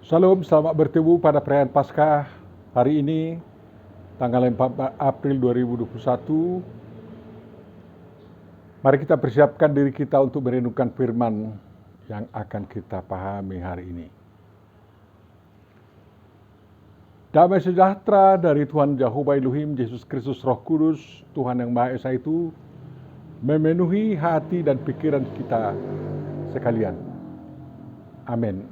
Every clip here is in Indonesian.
Shalom, selamat bertemu pada perayaan Paskah hari ini, tanggal 4 April 2021. Mari kita persiapkan diri kita untuk merenungkan firman yang akan kita pahami hari ini. Damai sejahtera dari Tuhan Jehovah Elohim, Yesus Kristus Roh Kudus, Tuhan yang Maha Esa itu, memenuhi hati dan pikiran kita sekalian. Amin.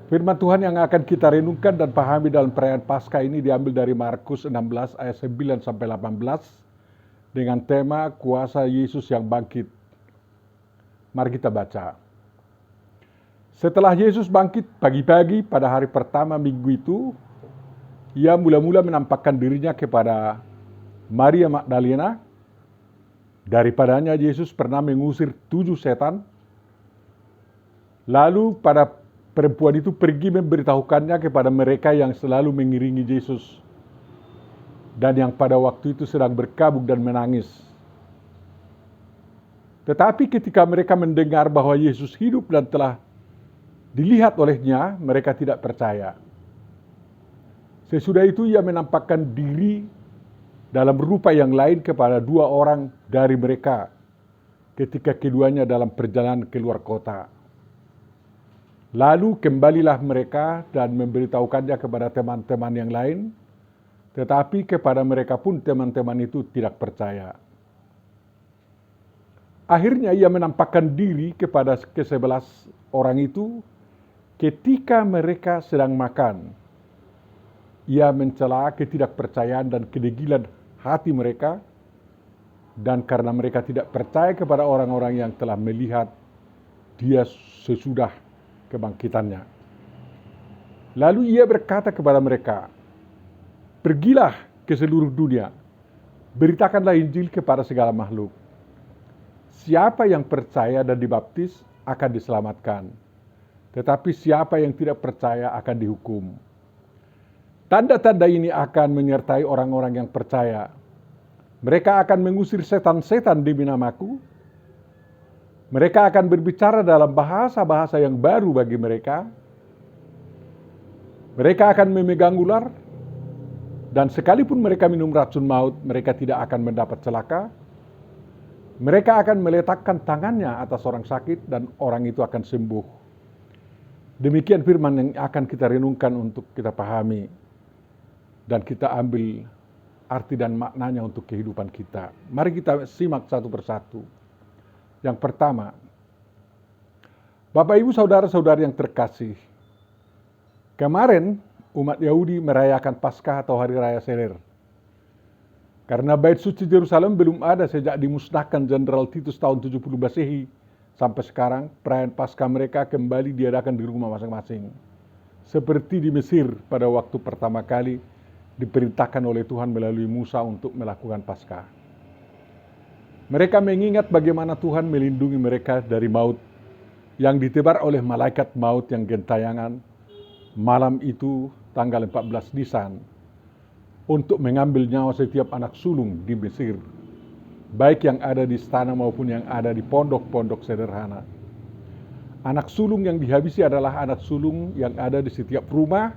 Firman Tuhan yang akan kita renungkan dan pahami dalam perayaan Paskah ini diambil dari Markus 16 ayat 9 sampai 18 dengan tema kuasa Yesus yang bangkit. Mari kita baca. Setelah Yesus bangkit pagi-pagi pada hari pertama minggu itu, ia mula-mula menampakkan dirinya kepada Maria Magdalena. Daripadanya Yesus pernah mengusir 7 setan. Lalu pada perempuan itu pergi memberitahukannya kepada mereka yang selalu mengiringi Yesus dan yang pada waktu itu sedang berkabung dan menangis. Tetapi ketika mereka mendengar bahwa Yesus hidup dan telah dilihat olehnya, mereka tidak percaya. Sesudah itu ia menampakkan diri dalam rupa yang lain kepada 2 orang dari mereka ketika keduanya dalam perjalanan keluar kota. Lalu kembalilah mereka dan memberitahukannya kepada teman-teman yang lain, tetapi kepada mereka pun teman-teman itu tidak percaya. Akhirnya ia menampakkan diri kepada ke-11 orang itu ketika mereka sedang makan. Ia mencela ketidakpercayaan dan kedegilan hati mereka, dan karena mereka tidak percaya kepada orang-orang yang telah melihat dia sesudah kebangkitannya. Lalu ia berkata kepada mereka, "Pergilah ke seluruh dunia, beritakanlah Injil kepada segala makhluk. Siapa yang percaya dan dibaptis akan diselamatkan, tetapi siapa yang tidak percaya akan dihukum. Tanda-tanda ini akan menyertai orang-orang yang percaya. Mereka akan mengusir setan-setan demi namaku. Mereka akan berbicara dalam bahasa-bahasa yang baru bagi mereka. Mereka akan memegang ular, dan sekalipun mereka minum racun maut, mereka tidak akan mendapat celaka. Mereka akan meletakkan tangannya atas orang sakit, dan orang itu akan sembuh." Demikian firman yang akan kita renungkan untuk kita pahami, dan kita ambil arti dan maknanya untuk kehidupan kita. Mari kita simak satu persatu. Yang pertama, Bapak Ibu Saudara-saudari yang terkasih, kemarin umat Yahudi merayakan Paskah atau Hari Raya Seler. Karena Bait Suci Yerusalem belum ada sejak dimusnahkan Jenderal Titus tahun 70 Masehi, sampai sekarang perayaan Paskah mereka kembali diadakan di rumah masing-masing. Seperti di Mesir pada waktu pertama kali diperintahkan oleh Tuhan melalui Musa untuk melakukan Paskah. Mereka mengingat bagaimana Tuhan melindungi mereka dari maut yang ditebar oleh malaikat maut yang gentayangan malam itu tanggal 14 Nisan untuk mengambil nyawa setiap anak sulung di Mesir, baik yang ada di istana maupun yang ada di pondok-pondok sederhana. Anak sulung yang dihabisi adalah anak sulung yang ada di setiap rumah,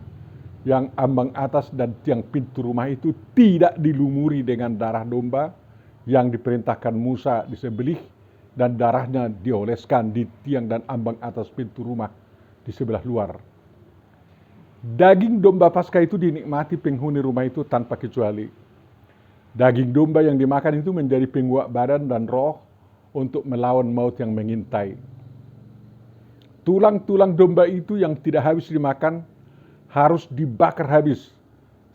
yang ambang atas dan tiang pintu rumah itu tidak dilumuri dengan darah domba yang diperintahkan Musa disembelih, dan darahnya dioleskan di tiang dan ambang atas pintu rumah di sebelah luar. Daging domba Paskah itu dinikmati penghuni rumah itu tanpa kecuali. Daging domba yang dimakan itu menjadi penguat badan dan roh untuk melawan maut yang mengintai. Tulang-tulang domba itu yang tidak habis dimakan harus dibakar habis,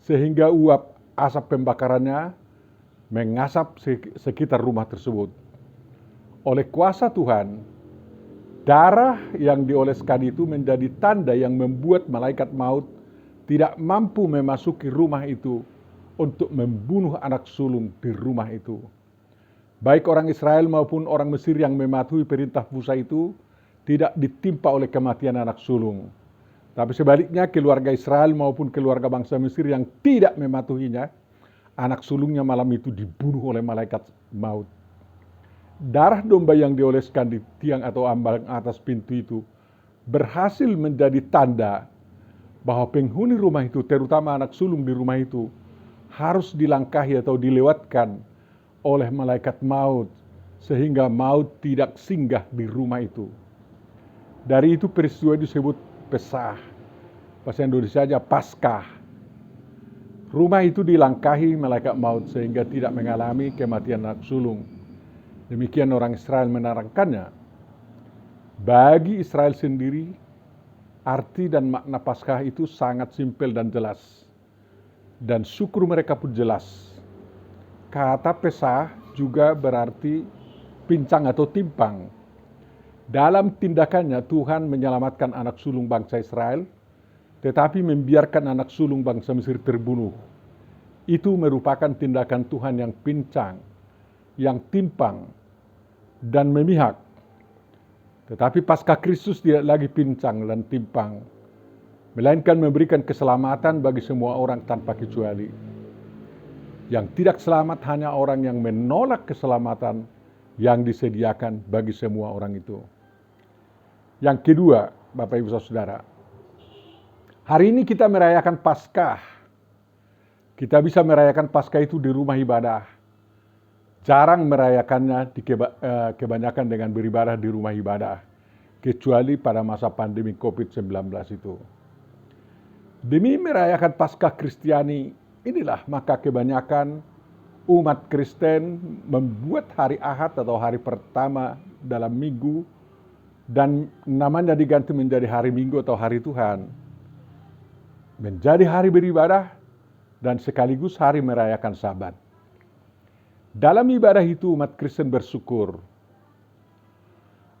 sehingga uap asap pembakarannya mengasap sekitar rumah tersebut. Oleh kuasa Tuhan, darah yang dioleskan itu menjadi tanda yang membuat malaikat maut tidak mampu memasuki rumah itu untuk membunuh anak sulung di rumah itu. Baik orang Israel maupun orang Mesir yang mematuhi perintah Musa itu tidak ditimpa oleh kematian anak sulung. Tapi sebaliknya keluarga Israel maupun keluarga bangsa Mesir yang tidak mematuhinya, anak sulungnya malam itu dibunuh oleh malaikat maut. Darah domba yang dioleskan di tiang atau ambang atas pintu itu berhasil menjadi tanda bahwa penghuni rumah itu, terutama anak sulung di rumah itu, harus dilangkahi atau dilewatkan oleh malaikat maut, sehingga maut tidak singgah di rumah itu. Dari itu peristiwa disebut Pesah, bahasa Indonesia aja Paskah. Rumah itu dilangkahi malaikat maut sehingga tidak mengalami kematian anak sulung. Demikian orang Israel menerangkannya. Bagi Israel sendiri, arti dan makna Paskah itu sangat simpel dan jelas. Dan syukur mereka pun jelas. Kata Pesah juga berarti pincang atau timpang. Dalam tindakannya Tuhan menyelamatkan anak sulung bangsa Israel, tetapi membiarkan anak sulung bangsa Mesir terbunuh. Itu merupakan tindakan Tuhan yang pincang, yang timpang, dan memihak. Tetapi pasca Kristus tidak lagi pincang dan timpang, melainkan memberikan keselamatan bagi semua orang tanpa kecuali. Yang tidak selamat hanya orang yang menolak keselamatan yang disediakan bagi semua orang itu. Yang kedua, Bapak Ibu Saudara, hari ini kita merayakan Paskah. Kita bisa merayakan Paskah itu di rumah ibadah. Jarang merayakannya kebanyakan dengan beribadah di rumah ibadah, kecuali pada masa pandemi COVID-19 itu. Demi merayakan Paskah Kristiani, inilah maka kebanyakan umat Kristen membuat hari Ahad atau hari pertama dalam minggu, dan namanya diganti menjadi hari Minggu atau hari Tuhan. Menjadi hari beribadah dan sekaligus hari merayakan Sabat. Dalam ibadah itu umat Kristen bersyukur.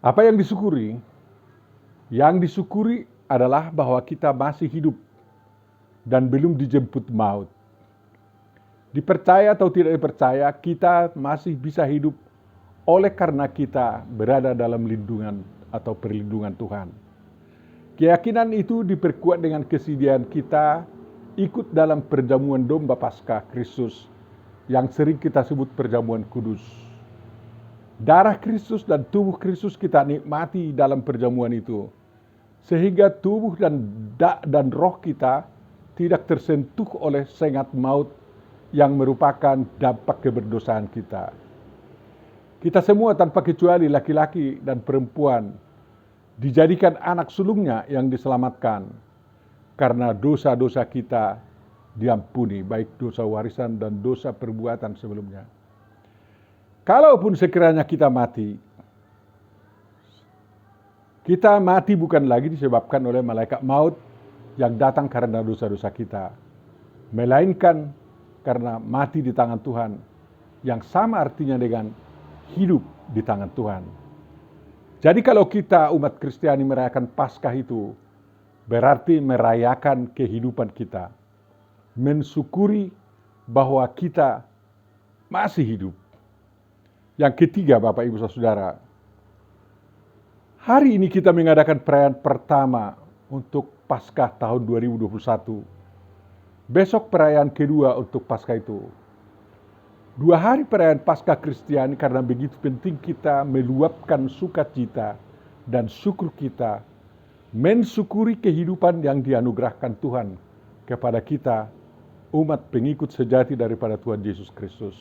Apa yang disyukuri? Yang disyukuri adalah bahwa kita masih hidup dan belum dijemput maut. Dipercaya atau tidak dipercaya, kita masih bisa hidup oleh karena kita berada dalam lindungan atau perlindungan Tuhan. Keyakinan itu diperkuat dengan kesediaan kita ikut dalam perjamuan domba Paskah Kristus yang sering kita sebut perjamuan kudus. Darah Kristus dan tubuh Kristus kita nikmati dalam perjamuan itu, sehingga tubuh dan roh kita tidak tersentuh oleh sengat maut yang merupakan dampak keberdosaan kita. Kita semua tanpa kecuali laki-laki dan perempuan dijadikan anak sulungnya yang diselamatkan karena dosa-dosa kita diampuni, baik dosa warisan dan dosa perbuatan sebelumnya. Kalaupun sekiranya kita mati bukan lagi disebabkan oleh malaikat maut yang datang karena dosa-dosa kita, melainkan karena mati di tangan Tuhan, yang sama artinya dengan hidup di tangan Tuhan. Jadi kalau kita umat Kristiani merayakan Paskah itu, berarti merayakan kehidupan kita, mensyukuri bahwa kita masih hidup. Yang ketiga, Bapak Ibu Saudara, hari ini kita mengadakan perayaan pertama untuk Paskah tahun 2021. Besok perayaan kedua untuk Paskah itu. 2 hari perayaan Paskah Kristiani karena begitu penting kita meluapkan sukacita dan syukur kita, mensyukuri kehidupan yang dianugerahkan Tuhan kepada kita, umat pengikut sejati daripada Tuhan Yesus Kristus.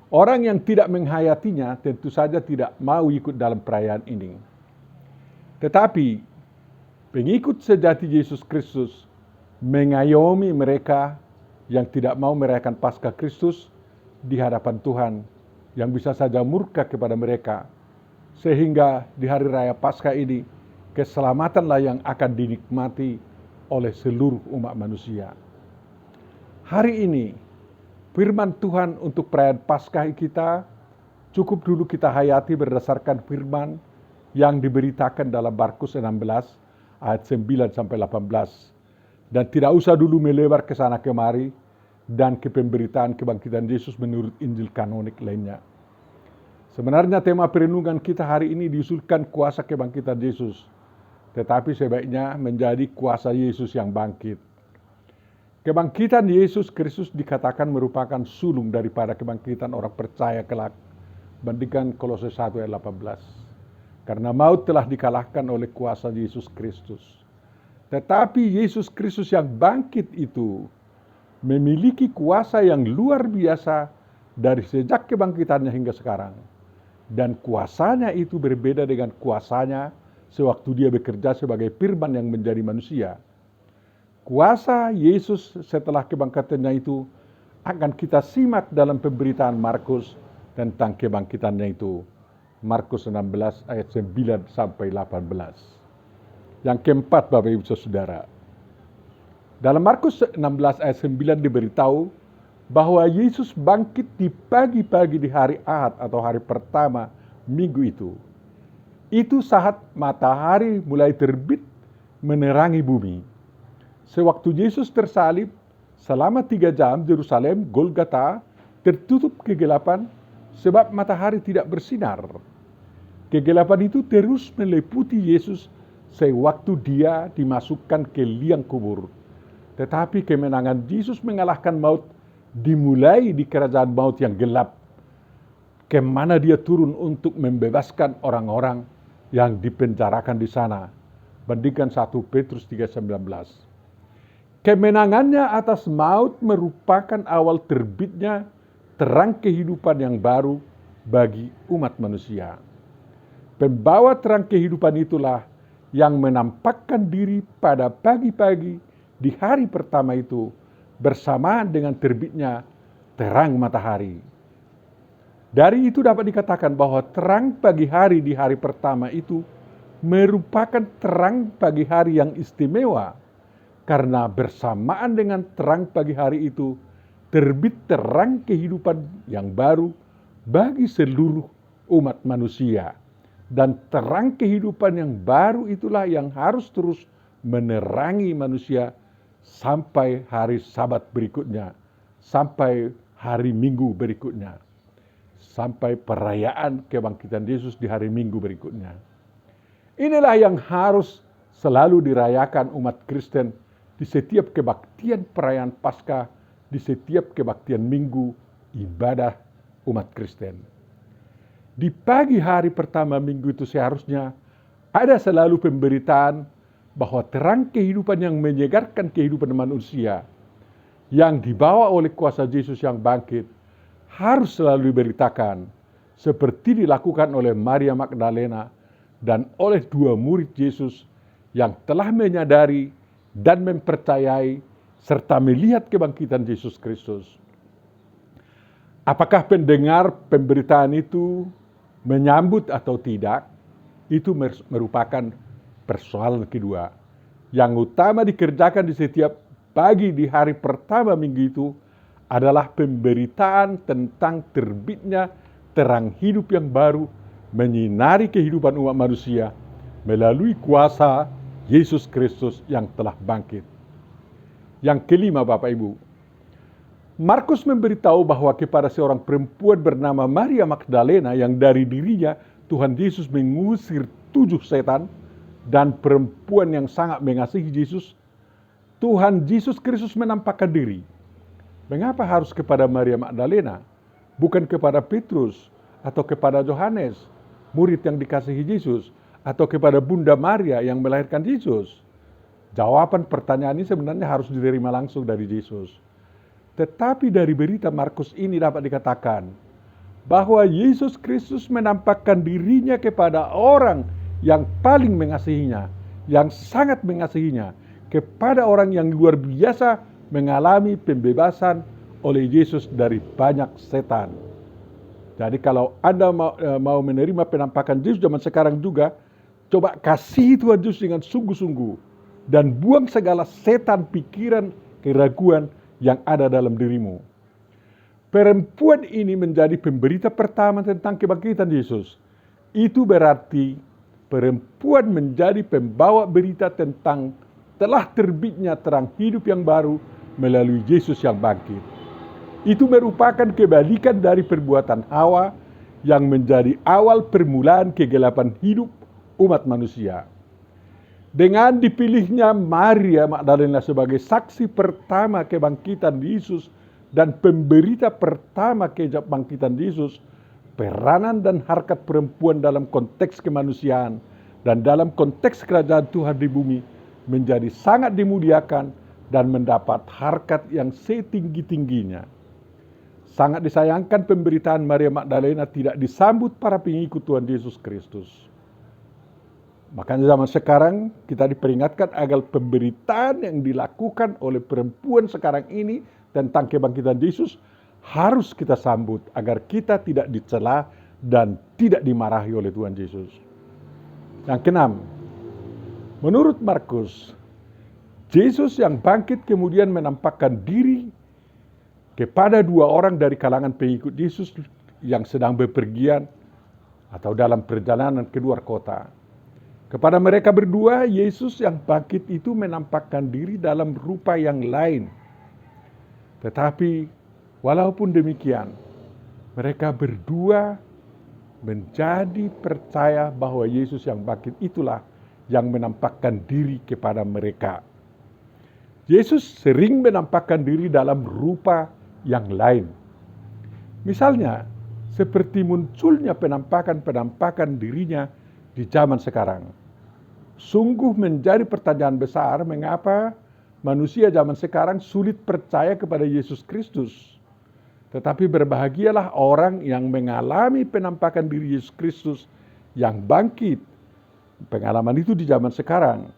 Orang yang tidak menghayatinya tentu saja tidak mau ikut dalam perayaan ini. Tetapi pengikut sejati Yesus Kristus mengayomi mereka yang tidak mau merayakan Paskah Kristus di hadapan Tuhan, yang bisa saja murka kepada mereka, sehingga di hari raya Paskah ini keselamatanlah yang akan dinikmati oleh seluruh umat manusia. Hari ini firman Tuhan untuk perayaan Paskah kita cukup dulu kita hayati berdasarkan firman yang diberitakan dalam Markus 16 ayat 9 sampai 18, dan tidak usah dulu melebar ke sana kemari dan ke pemberitaan kebangkitan Yesus menurut Injil kanonik lainnya. Sebenarnya tema perenungan kita hari ini diusulkan kuasa kebangkitan Yesus, tetapi sebaiknya menjadi kuasa Yesus yang bangkit. Kebangkitan Yesus Kristus dikatakan merupakan sulung daripada kebangkitan orang percaya kelak. Bandingkan Kolose 1 ayat 18. Karena maut telah dikalahkan oleh kuasa Yesus Kristus. Tetapi Yesus Kristus yang bangkit itu memiliki kuasa yang luar biasa dari sejak kebangkitannya hingga sekarang. Dan kuasanya itu berbeda dengan kuasanya sewaktu dia bekerja sebagai firman yang menjadi manusia. Kuasa Yesus setelah kebangkitannya itu akan kita simak dalam pemberitaan Markus tentang kebangkitannya itu. Markus 16 ayat 9 sampai 18. Yang keempat, Bapak Ibu Saudara. Dalam Markus 16 ayat 9 diberitahu bahwa Yesus bangkit di pagi-pagi di hari Ahad atau hari pertama minggu itu. Itu saat matahari mulai terbit menerangi bumi. Sewaktu Yesus tersalib, selama 3 jam Yerusalem, Golgota, tertutup kegelapan sebab matahari tidak bersinar. Kegelapan itu terus meliputi Yesus sewaktu dia dimasukkan ke liang kubur. Tetapi kemenangan Yesus mengalahkan maut dimulai di kerajaan maut yang gelap, kemana dia turun untuk membebaskan orang-orang yang dipenjarakan di sana. Bandingkan 1 Petrus 3:19. Kemenangannya atas maut merupakan awal terbitnya terang kehidupan yang baru bagi umat manusia. Pembawa terang kehidupan itulah yang menampakkan diri pada pagi-pagi di hari pertama itu bersamaan dengan terbitnya terang matahari. Dari itu dapat dikatakan bahwa terang pagi hari di hari pertama itu merupakan terang pagi hari yang istimewa, karena bersamaan dengan terang pagi hari itu terbit terang kehidupan yang baru bagi seluruh umat manusia. Dan terang kehidupan yang baru itulah yang harus terus menerangi manusia sampai hari Sabat berikutnya, sampai hari Minggu berikutnya, sampai perayaan kebangkitan Yesus di hari Minggu berikutnya. Inilah yang harus selalu dirayakan umat Kristen di setiap kebaktian perayaan Paskah, di setiap kebaktian Minggu ibadah umat Kristen. Di pagi hari pertama minggu itu seharusnya ada selalu pemberitaan bahwa terang kehidupan yang menyegarkan kehidupan manusia yang dibawa oleh kuasa Yesus yang bangkit harus selalu diberitakan, seperti dilakukan oleh Maria Magdalena dan oleh 2 murid Yesus yang telah menyadari dan mempercayai serta melihat kebangkitan Yesus Kristus. Apakah pendengar pemberitaan itu menyambut atau tidak, itu merupakan persoalan kedua. Yang utama dikerjakan di setiap pagi di hari pertama minggu itu adalah pemberitaan tentang terbitnya terang hidup yang baru menyinari kehidupan umat manusia melalui kuasa Yesus Kristus yang telah bangkit. Yang kelima, Bapak Ibu, Markus memberitahu bahwa kepada seorang perempuan bernama Maria Magdalena yang dari dirinya Tuhan Yesus mengusir 7 setan, dan perempuan yang sangat mengasihi Yesus, Tuhan Yesus Kristus menampakkan diri. Mengapa harus kepada Maria Magdalena? Bukan kepada Petrus atau kepada Yohanes, murid yang dikasihi Yesus, atau kepada Bunda Maria yang melahirkan Yesus? Jawaban pertanyaan ini sebenarnya harus diterima langsung dari Yesus. Tetapi dari berita Markus ini dapat dikatakan bahwa Yesus Kristus menampakkan dirinya kepada orang yang paling mengasihinya, yang sangat mengasihinya, kepada orang yang luar biasa mengalami pembebasan oleh Yesus dari banyak setan. Jadi kalau Anda mau menerima penampakan Yesus zaman sekarang juga, coba kasih Tuhan Yesus dengan sungguh-sungguh dan buang segala setan, pikiran, keraguan yang ada dalam dirimu. Perempuan ini menjadi pemberita pertama tentang kebangkitan Yesus. Itu berarti perempuan menjadi pembawa berita tentang telah terbitnya terang hidup yang baru melalui Yesus yang bangkit. Itu merupakan kebalikan dari perbuatan Hawa yang menjadi awal permulaan kegelapan hidup umat manusia. Dengan dipilihnya Maria Magdalena sebagai saksi pertama kebangkitan Yesus dan pemberita pertama kebangkitan Yesus, peranan dan harkat perempuan dalam konteks kemanusiaan dan dalam konteks kerajaan Tuhan di bumi menjadi sangat dimuliakan dan mendapat harkat yang setinggi-tingginya. Sangat disayangkan pemberitaan Maria Magdalena tidak disambut para pengikut Tuhan Yesus Kristus. Makanya zaman sekarang kita diperingatkan agar pemberitaan yang dilakukan oleh perempuan sekarang ini tentang kebangkitan Yesus harus kita sambut agar kita tidak dicela dan tidak dimarahi oleh Tuhan Yesus. Yang keenam, menurut Markus, Yesus yang bangkit kemudian menampakkan diri kepada dua orang dari kalangan pengikut Yesus yang sedang bepergian atau dalam perjalanan keluar kota. Kepada mereka berdua, Yesus yang bangkit itu menampakkan diri dalam rupa yang lain. Tetapi walaupun demikian, mereka berdua menjadi percaya bahwa Yesus yang bangkit itulah yang menampakkan diri kepada mereka. Yesus sering menampakkan diri dalam rupa yang lain. Misalnya, seperti munculnya penampakan dirinya di zaman sekarang. Sungguh menjadi pertanyaan besar mengapa manusia zaman sekarang sulit percaya kepada Yesus Kristus. Tetapi berbahagialah orang yang mengalami penampakan diri Yesus Kristus yang bangkit. Pengalaman itu di zaman sekarang.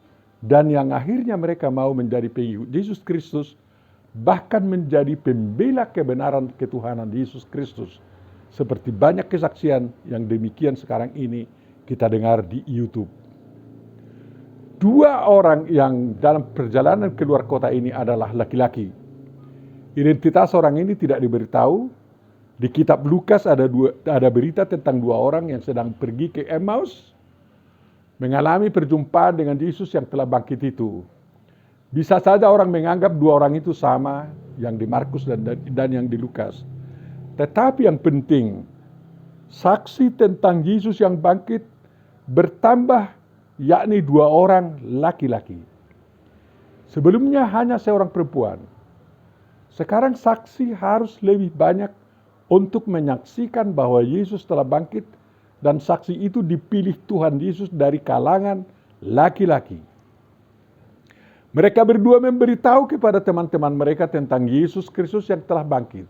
Dan yang akhirnya mereka mau menjadi pengikut Yesus Kristus, bahkan menjadi pembela kebenaran ketuhanan Yesus Kristus. Seperti banyak kesaksian yang demikian sekarang ini kita dengar di YouTube. Dua orang yang dalam perjalanan keluar kota ini adalah laki-laki. Identitas orang ini tidak diberitahu. Di kitab Lukas ada berita tentang dua orang yang sedang pergi ke Emmaus, mengalami perjumpaan dengan Yesus yang telah bangkit itu. Bisa saja orang menganggap dua orang itu sama, yang di Markus dan yang di Lukas. Tetapi yang penting, saksi tentang Yesus yang bangkit bertambah, yakni dua orang laki-laki. Sebelumnya hanya seorang perempuan. Sekarang saksi harus lebih banyak untuk menyaksikan bahwa Yesus telah bangkit, dan saksi itu dipilih Tuhan Yesus dari kalangan laki-laki. Mereka berdua memberitahu kepada teman-teman mereka tentang Yesus Kristus yang telah bangkit.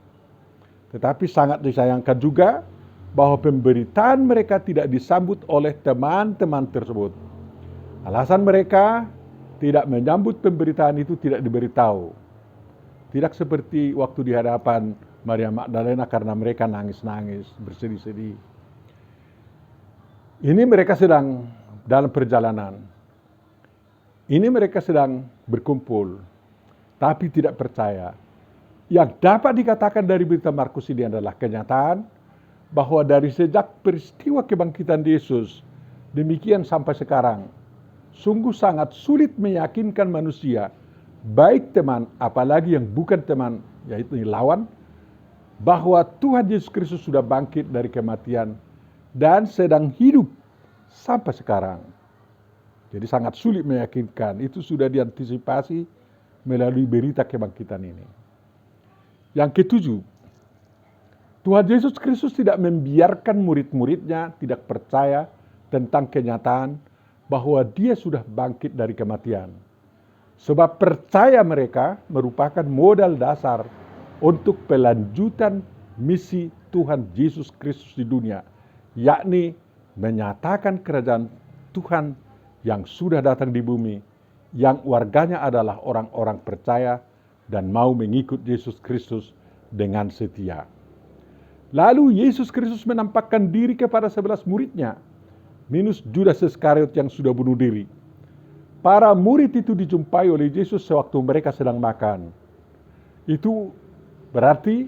Tetapi sangat disayangkan juga bahwa pemberitaan mereka tidak disambut oleh teman-teman tersebut. Alasan mereka tidak menyambut pemberitaan itu tidak diberitahu. Tidak seperti waktu di hadapan Maria Magdalena karena mereka nangis-nangis, bersedih-sedih. Ini mereka sedang dalam perjalanan. Ini mereka sedang berkumpul, tapi tidak percaya. Yang dapat dikatakan dari berita Markus ini adalah kenyataan bahwa dari sejak peristiwa kebangkitan Yesus, demikian sampai sekarang, sungguh sangat sulit meyakinkan manusia, baik teman apalagi yang bukan teman, yaitu lawan, bahwa Tuhan Yesus Kristus sudah bangkit dari kematian dan sedang hidup sampai sekarang. Jadi sangat sulit meyakinkan, itu sudah diantisipasi melalui berita kebangkitan ini. Yang ketujuh, Tuhan Yesus Kristus tidak membiarkan murid-muridnya tidak percaya tentang kenyataan bahwa dia sudah bangkit dari kematian. Sebab percaya mereka merupakan modal dasar untuk pelanjutan misi Tuhan Yesus Kristus di dunia, yakni menyatakan kerajaan Tuhan yang sudah datang di bumi, yang warganya adalah orang-orang percaya dan mau mengikut Yesus Kristus dengan setia. Lalu Yesus Kristus menampakkan diri kepada 11 muridnya, minus Judas Iskariot yang sudah bunuh diri. Para murid itu dijumpai oleh Yesus sewaktu mereka sedang makan. Itu berarti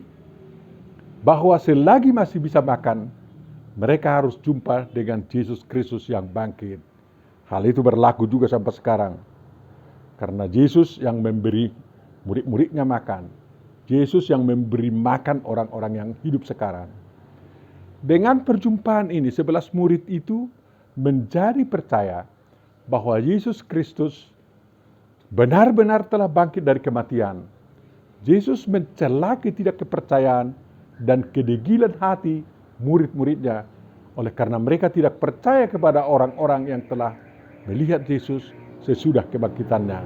bahwa selagi masih bisa makan, mereka harus jumpa dengan Yesus Kristus yang bangkit. Hal itu berlaku juga sampai sekarang. Karena Yesus yang memberi murid-muridnya makan. Yesus yang memberi makan orang-orang yang hidup sekarang. Dengan perjumpaan ini, 11 murid itu menjadi percaya bahwa Yesus Kristus benar-benar telah bangkit dari kematian. Yesus mencela ketidakpercayaan dan kedegilan hati murid-muridnya, oleh karena mereka tidak percaya kepada orang-orang yang telah melihat Yesus sesudah kebangkitannya.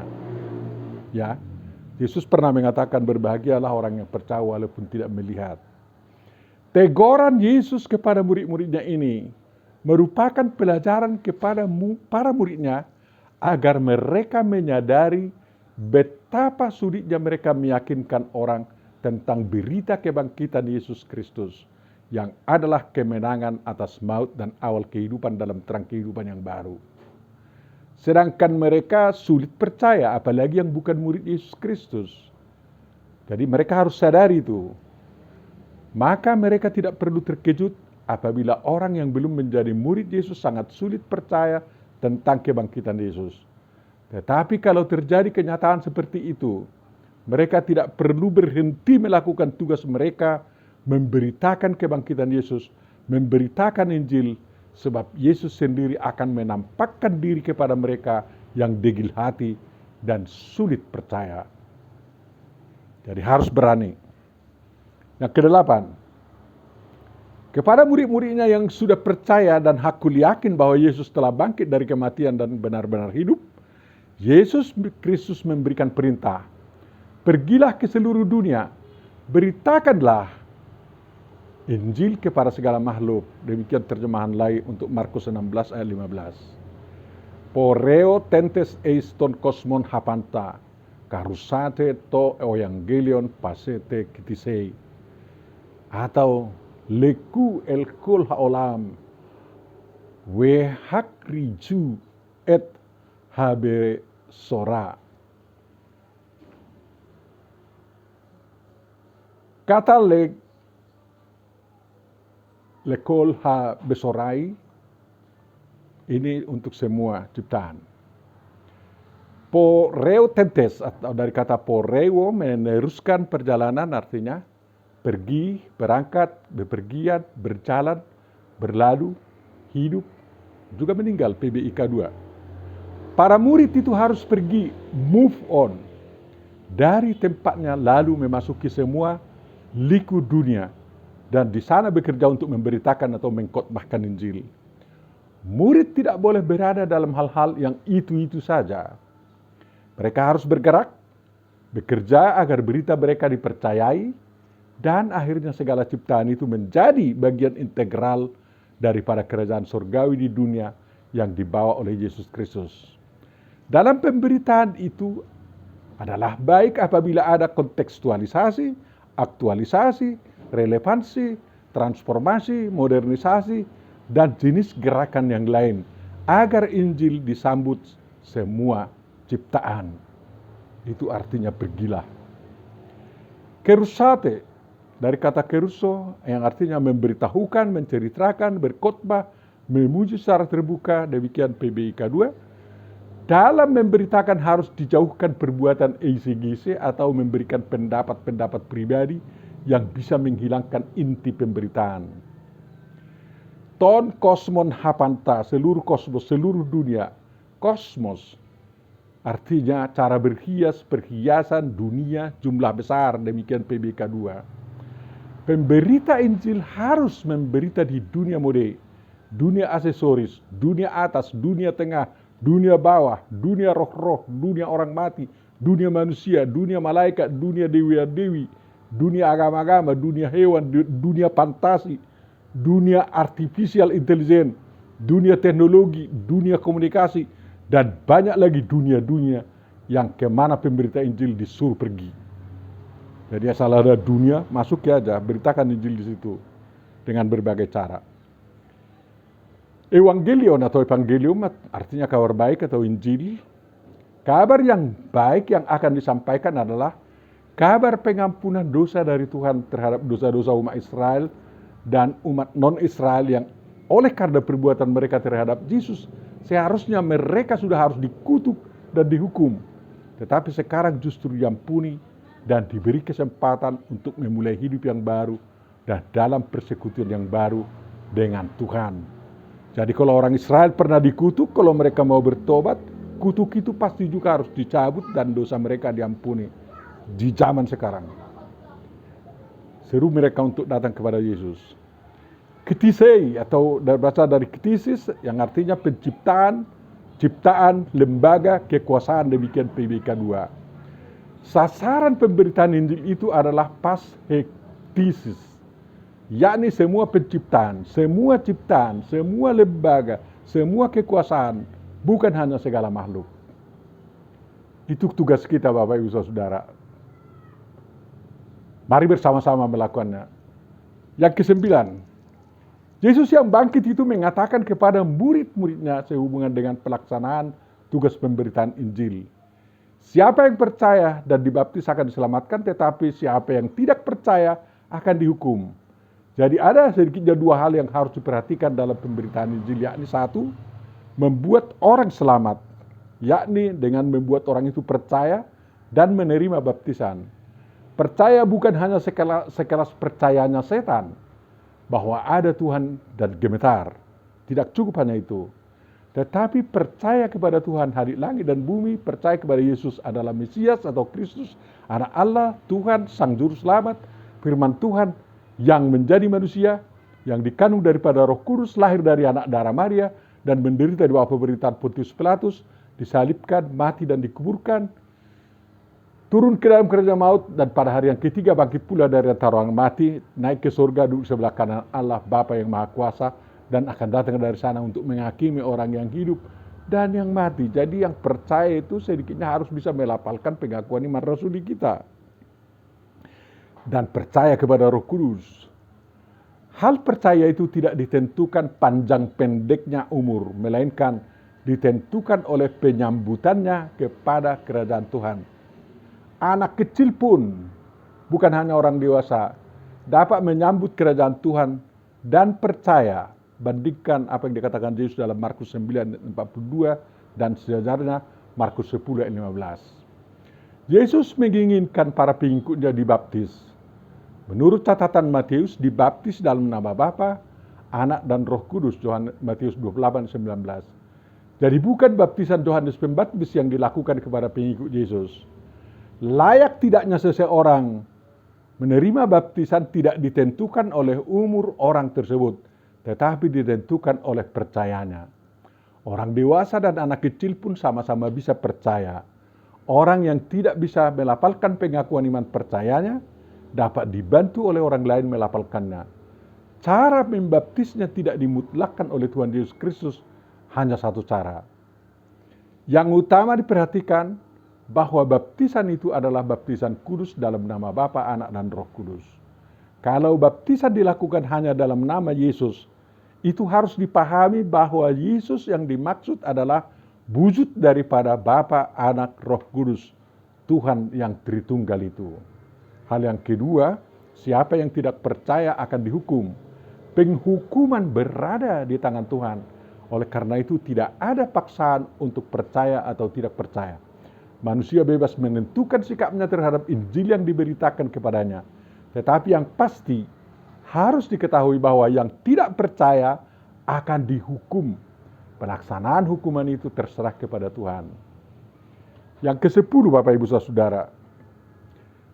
Ya, Yesus pernah mengatakan berbahagialah orang yang percaya walaupun tidak melihat. Teguran Yesus kepada murid-muridnya ini merupakan pelajaran kepada para muridnya agar mereka menyadari betapa sulitnya mereka meyakinkan orang tentang berita kebangkitan Yesus Kristus yang adalah kemenangan atas maut dan awal kehidupan dalam terang kehidupan yang baru. Sedangkan mereka sulit percaya, apalagi yang bukan murid Yesus Kristus. Jadi mereka harus sadari itu. Maka mereka tidak perlu terkejut apabila orang yang belum menjadi murid Yesus sangat sulit percaya tentang kebangkitan Yesus. Tetapi kalau terjadi kenyataan seperti itu, mereka tidak perlu berhenti melakukan tugas mereka, memberitakan kebangkitan Yesus, memberitakan Injil, sebab Yesus sendiri akan menampakkan diri kepada mereka yang degil hati dan sulit percaya. Jadi harus berani. Yang kedelapan, kepada murid-muridnya yang sudah percaya dan hakul yakin bahwa Yesus telah bangkit dari kematian dan benar-benar hidup, Yesus Kristus memberikan perintah, pergilah ke seluruh dunia, beritakanlah Injil kepada segala makhluk. Demikian terjemahan lain untuk Markus 16 ayat 15. Poreo tentes eiston kosmon hapanta, karusate to evangelion pasete kitisei. Atau leku el kul haolam, we hak riju et habe sora. Kata lekol ha besorai ini untuk semua ciptaan. Poreo tentes, atau dari kata poreo meneruskan perjalanan, artinya pergi, berangkat, bepergian, berjalan, berlalu, hidup, juga meninggal, PBIK 2. Para murid itu harus pergi, move on, dari tempatnya lalu memasuki semua liku dunia, dan di sana bekerja untuk memberitakan atau mengkhotbahkan Injil. Murid tidak boleh berada dalam hal-hal yang itu-itu saja. Mereka harus bergerak, bekerja agar berita mereka dipercayai, dan akhirnya segala ciptaan itu menjadi bagian integral daripada kerajaan surgawi di dunia yang dibawa oleh Yesus Kristus. Dalam pemberitaan itu adalah baik apabila ada kontekstualisasi, aktualisasi, relevansi, transformasi, modernisasi, dan jenis gerakan yang lain agar Injil disambut semua ciptaan. Itu artinya pergilah. Kerusate, dari kata keruso yang artinya memberitahukan, menceritakan, berkhotbah, memuji secara terbuka, demikian PBIK 2. Dalam memberitakan harus dijauhkan perbuatan ECGC atau memberikan pendapat-pendapat pribadi yang bisa menghilangkan inti pemberitaan. Ton kosmon hapanta, seluruh kosmos, seluruh dunia. Kosmos artinya cara berhias, perhiasan dunia jumlah besar, demikian PBIK 2. Pemberita Injil harus memberita di dunia mode, dunia aksesoris, dunia atas, dunia tengah, dunia bawah, dunia roh-roh, dunia orang mati, dunia manusia, dunia malaikat, dunia dewi-dewi, dunia agama-agama, dunia hewan, dunia fantasi, dunia artificial intelligence, dunia teknologi, dunia komunikasi, dan banyak lagi dunia-dunia yang kemana pemberita Injil disuruh pergi. Jadi asal ada dunia, masuk ya aja, beritakan Injil di situ dengan berbagai cara. Evangelion atau evangelium artinya kabar baik atau Injil. Kabar yang baik yang akan disampaikan adalah kabar pengampunan dosa dari Tuhan terhadap dosa-dosa umat Israel dan umat non-Israel yang oleh karena perbuatan mereka terhadap Yesus, seharusnya mereka sudah harus dikutuk dan dihukum. Tetapi sekarang justru diampuni dan diberi kesempatan untuk memulai hidup yang baru dan dalam persekutuan yang baru dengan Tuhan. Jadi kalau orang Israel pernah dikutuk, kalau mereka mau bertobat, kutuk itu pasti juga harus dicabut dan dosa mereka diampuni di zaman sekarang. Seru mereka untuk datang kepada Yesus. Ketisei atau berasal dari ketisis yang artinya penciptaan, ciptaan, lembaga, kekuasaan, demikian PBK 2. Sasaran pemberitaan Injil itu adalah pas hektisis, yakni semua penciptaan, semua ciptaan, semua lembaga, semua kekuasaan, bukan hanya segala makhluk. Itu tugas kita Bapak Ibu Saudara. Mari bersama-sama melakukannya. Yang kesembilan, Yesus yang bangkit itu mengatakan kepada murid-muridnya sehubungan dengan pelaksanaan tugas pemberitaan Injil. Siapa yang percaya dan dibaptis akan diselamatkan, tetapi siapa yang tidak percaya akan dihukum. Jadi ada sedikitnya dua hal yang harus diperhatikan dalam pemberitaan Injil, yakni satu, membuat orang selamat, yakni dengan membuat orang itu percaya dan menerima baptisan. Percaya bukan hanya sekelas percayanya setan, bahwa ada Tuhan dan gemetar. Tidak cukup hanya itu. Tetapi percaya kepada Tuhan hari langit dan bumi, percaya kepada Yesus adalah Mesias atau Kristus, anak Allah, Tuhan, Sang Juru Selamat, firman Tuhan yang menjadi manusia, yang dikandung daripada Roh Kudus, lahir dari anak darah Maria, dan menderita di bawah pemerintahan Pontius Pilatus, disalibkan, mati dan dikuburkan, turun ke dalam kerajaan maut, dan pada hari yang ketiga bangkit pula dari antara orang mati, naik ke surga, duduk sebelah kanan Allah Bapa yang Maha Kuasa, dan akan datang dari sana untuk menghakimi orang yang hidup dan yang mati. Jadi yang percaya itu sedikitnya harus bisa melapalkan pengakuan iman rasuli kita. Dan percaya kepada Roh Kudus. Hal percaya itu tidak ditentukan panjang pendeknya umur, melainkan ditentukan oleh penyambutannya kepada kerajaan Tuhan. Anak kecil pun, bukan hanya orang dewasa, dapat menyambut kerajaan Tuhan dan percaya. Bandingkan apa yang dikatakan Yesus dalam Markus 9:42 dan sejajarnya Markus 10:15. Yesus menginginkan para pengikutnya dibaptis. Menurut catatan Matius, dibaptis dalam nama Bapa, Anak dan Roh Kudus, Matius 28:19. Jadi bukan baptisan Yohanes Pembaptis yang dilakukan kepada pengikut Yesus. Layak tidaknya seseorang menerima baptisan tidak ditentukan oleh umur orang tersebut, tetapi ditentukan oleh percayanya. Orang dewasa dan anak kecil pun sama-sama bisa percaya. Orang yang tidak bisa melapalkan pengakuan iman percayanya dapat dibantu oleh orang lain melapalkannya. Cara membaptisnya tidak dimutlakkan oleh Tuhan Yesus Kristus, hanya satu cara. Yang utama diperhatikan bahwa baptisan itu adalah baptisan kudus dalam nama Bapa, Anak, dan Roh Kudus. Kalau baptisan dilakukan hanya dalam nama Yesus, itu harus dipahami bahwa Yesus yang dimaksud adalah wujud daripada Bapa, Anak, Roh Kudus, Tuhan yang Tritunggal itu. Hal yang kedua, siapa yang tidak percaya akan dihukum. Penghukuman berada di tangan Tuhan. Oleh karena itu tidak ada paksaan untuk percaya atau tidak percaya. Manusia bebas menentukan sikapnya terhadap Injil yang diberitakan kepadanya. Tetapi yang pasti harus diketahui bahwa yang tidak percaya akan dihukum. Pelaksanaan hukuman itu terserah kepada Tuhan. Yang ke-10 Bapak Ibu Saudara.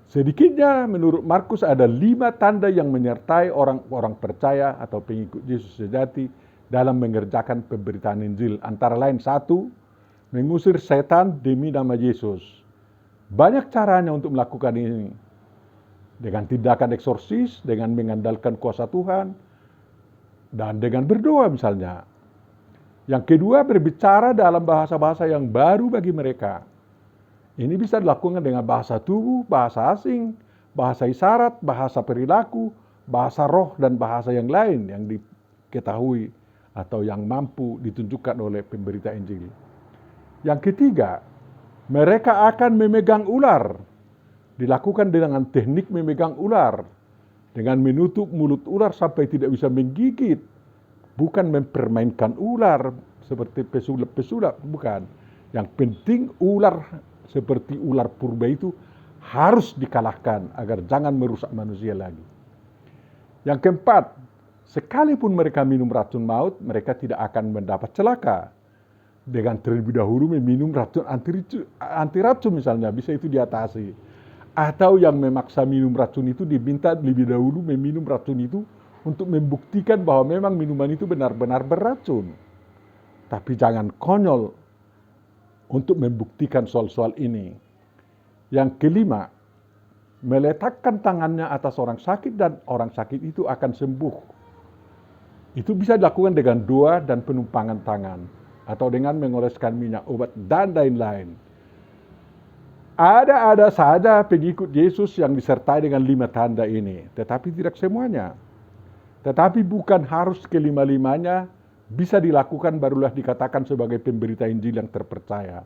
Sedikitnya menurut Markus ada 5 tanda yang menyertai orang-orang percaya atau pengikut Yesus sejati dalam mengerjakan pemberitaan Injil. Antara lain 1, mengusir setan demi nama Yesus. Banyak caranya untuk melakukan ini. Dengan tindakan eksorsis, dengan mengandalkan kuasa Tuhan, dan dengan berdoa misalnya. Yang kedua, berbicara dalam bahasa-bahasa yang baru bagi mereka. Ini bisa dilakukan dengan bahasa tubuh, bahasa asing, bahasa isyarat, bahasa perilaku, bahasa roh, dan bahasa yang lain yang diketahui atau yang mampu ditunjukkan oleh pemberita Injil. Yang ketiga, mereka akan memegang ular. Dilakukan dengan teknik memegang ular. Dengan menutup mulut ular sampai tidak bisa menggigit. Bukan mempermainkan ular seperti pesulap-pesulap, bukan. Yang penting ular seperti ular purba itu harus dikalahkan agar jangan merusak manusia lagi. Yang keempat, sekalipun mereka minum racun maut, mereka tidak akan mendapat celaka. Dengan terlebih dahulu meminum racun anti racun misalnya, bisa itu diatasi. Atau yang memaksa minum racun itu diminta lebih dahulu meminum racun itu untuk membuktikan bahwa memang minuman itu benar-benar beracun. Tapi jangan konyol untuk membuktikan soal-soal ini. Yang kelima, meletakkan tangannya atas orang sakit dan orang sakit itu akan sembuh. Itu bisa dilakukan dengan doa dan penumpangan tangan, atau dengan mengoleskan minyak obat dan lain-lain. Ada saja pengikut Yesus yang disertai dengan 5 tanda ini, tetapi tidak semuanya. Tetapi bukan harus kelima-limanya bisa dilakukan barulah dikatakan sebagai pemberita Injil yang terpercaya.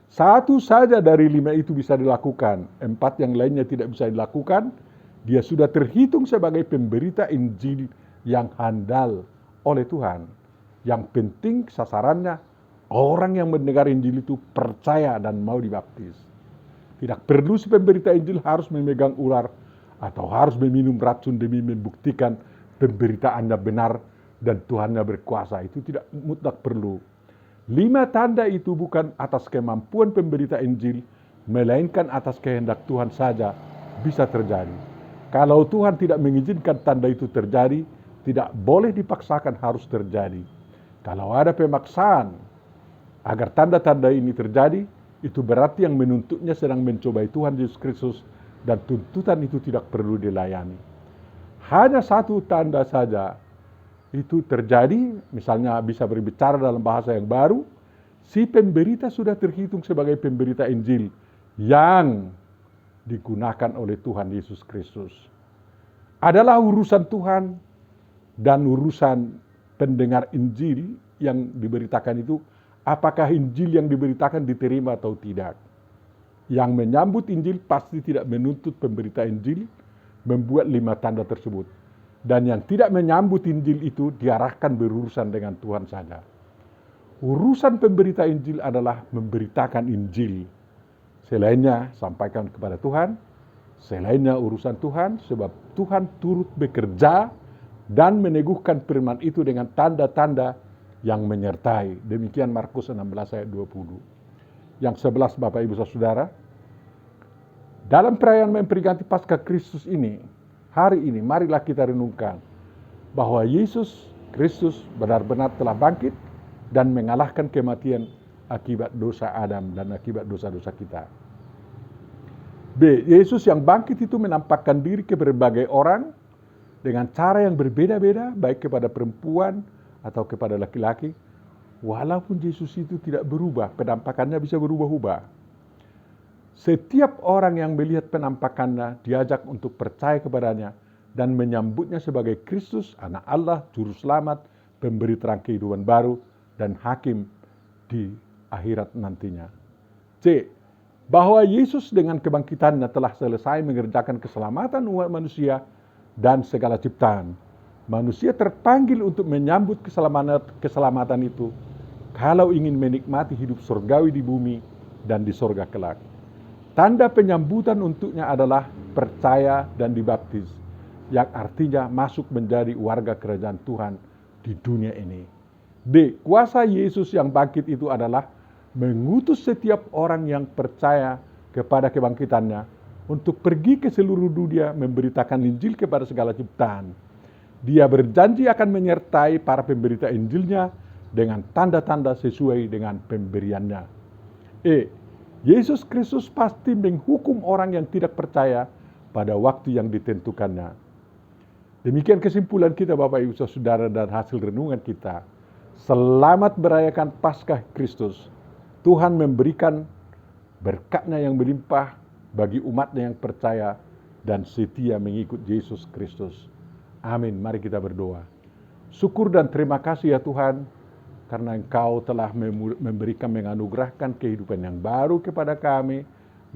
1 saja dari 5 itu bisa dilakukan, 4 yang lainnya tidak bisa dilakukan, dia sudah terhitung sebagai pemberita Injil yang handal oleh Tuhan. Yang penting sasarannya, orang yang mendengar Injil itu percaya dan mau dibaptis. Tidak perlu si pemberita Injil harus memegang ular atau harus meminum racun demi membuktikan pemberitaannya benar dan Tuhannya berkuasa. Itu tidak mutlak perlu. 5 tanda itu bukan atas kemampuan pemberita Injil, melainkan atas kehendak Tuhan saja bisa terjadi. Kalau Tuhan tidak mengizinkan tanda itu terjadi, tidak boleh dipaksakan harus terjadi. Kalau ada pemaksaan agar tanda-tanda ini terjadi, itu berarti yang menuntutnya sedang mencobai Tuhan Yesus Kristus dan tuntutan itu tidak perlu dilayani. Hanya 1 tanda saja itu terjadi, misalnya bisa berbicara dalam bahasa yang baru, si pemberita sudah terhitung sebagai pemberita Injil yang digunakan oleh Tuhan Yesus Kristus. Adalah urusan Tuhan dan urusan pendengar Injil yang diberitakan itu, apakah Injil yang diberitakan diterima atau tidak. Yang menyambut Injil pasti tidak menuntut pemberita Injil membuat 5 tanda tersebut. Dan yang tidak menyambut Injil itu diarahkan berurusan dengan Tuhan saja. Urusan pemberita Injil adalah memberitakan Injil. Selainnya sampaikan kepada Tuhan, selainnya urusan Tuhan, sebab Tuhan turut bekerja dan meneguhkan firman itu dengan tanda-tanda yang menyertai. Demikian Markus 16 ayat 20. Yang 11 Bapak Ibu Saudara, dalam perayaan memperingati Paskah Kristus ini, hari ini marilah kita renungkan bahwa Yesus Kristus benar-benar telah bangkit dan mengalahkan kematian akibat dosa Adam dan akibat dosa-dosa kita. B. Yesus yang bangkit itu menampakkan diri ke berbagai orang dengan cara yang berbeda-beda, baik kepada perempuan atau kepada laki-laki. Walaupun Yesus itu tidak berubah, penampakannya bisa berubah-ubah. Setiap orang yang melihat penampakannya diajak untuk percaya kepadanya dan menyambutnya sebagai Kristus, anak Allah, juru selamat, pemberi terang kehidupan baru, dan hakim di akhirat nantinya. C. Bahwa Yesus dengan kebangkitannya telah selesai mengerjakan keselamatan umat manusia dan segala ciptaan. Manusia terpanggil untuk menyambut keselamatan itu kalau ingin menikmati hidup surgawi di bumi dan di surga kelak. Tanda penyambutan untuknya adalah percaya dan dibaptis, yang artinya masuk menjadi warga kerajaan Tuhan di dunia ini. D. Kuasa Yesus yang bangkit itu adalah mengutus setiap orang yang percaya kepada kebangkitannya untuk pergi ke seluruh dunia memberitakan Injil kepada segala ciptaan. Dia berjanji akan menyertai para pemberita Injilnya dengan tanda-tanda sesuai dengan pemberiannya. E. Yesus Kristus pasti menghukum orang yang tidak percaya pada waktu yang ditentukannya. Demikian kesimpulan kita Bapak Ibu Saudara dan hasil renungan kita. Selamat merayakan Paskah Kristus. Tuhan memberikan berkat-Nya yang melimpah bagi umat-Nya yang percaya dan setia mengikut Yesus Kristus. Amin. Mari kita berdoa. Syukur dan terima kasih ya Tuhan, karena Engkau telah memberikan, menganugerahkan kehidupan yang baru kepada kami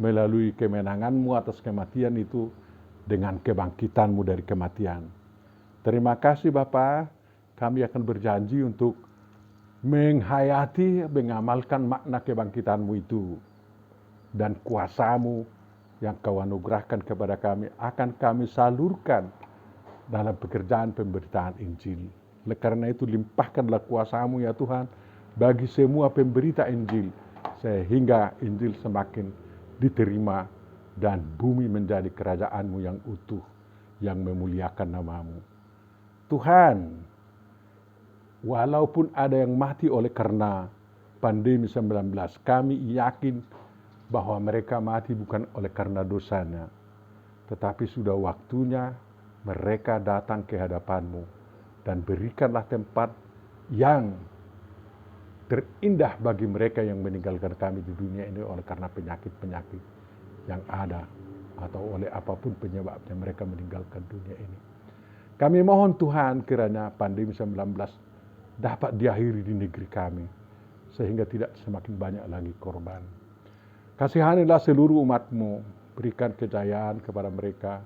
melalui kemenangan-Mu atas kematian itu dengan kebangkitan-Mu dari kematian. Terima kasih Bapa, kami akan berjanji untuk menghayati, mengamalkan makna kebangkitan-Mu itu. Dan kuasa-Mu yang Kau anugerahkan kepada kami akan kami salurkan dalam pekerjaan pemberitaan Injil. Oleh karena itu limpahkanlah kuasa-Mu ya Tuhan bagi semua pemberita Injil, sehingga Injil semakin diterima dan bumi menjadi kerajaan-Mu yang utuh, yang memuliakan nama-Mu. Tuhan, walaupun ada yang mati oleh karena pandemi 19, kami yakin bahwa mereka mati bukan oleh karena dosanya, tetapi sudah waktunya mereka datang ke hadapan-Mu, dan berikanlah tempat yang terindah bagi mereka yang meninggalkan kami di dunia ini oleh karena penyakit-penyakit yang ada, atau oleh apapun penyebabnya mereka meninggalkan dunia ini. Kami mohon Tuhan, kiranya pandemi 19 dapat diakhiri di negeri kami, sehingga tidak semakin banyak lagi korban. Kasihanilah seluruh umat-Mu, berikan kejayaan kepada mereka,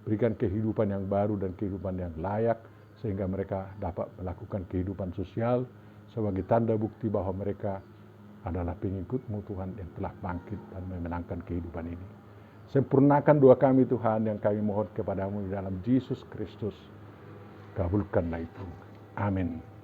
berikan kehidupan yang baru dan kehidupan yang layak, sehingga mereka dapat melakukan kehidupan sosial sebagai tanda bukti bahwa mereka adalah pengikut-Mu Tuhan yang telah bangkit dan memenangkan kehidupan ini. Sempurnakan doa kami Tuhan yang kami mohon kepadamu di dalam Yesus Kristus. Kabulkanlah itu. Amin.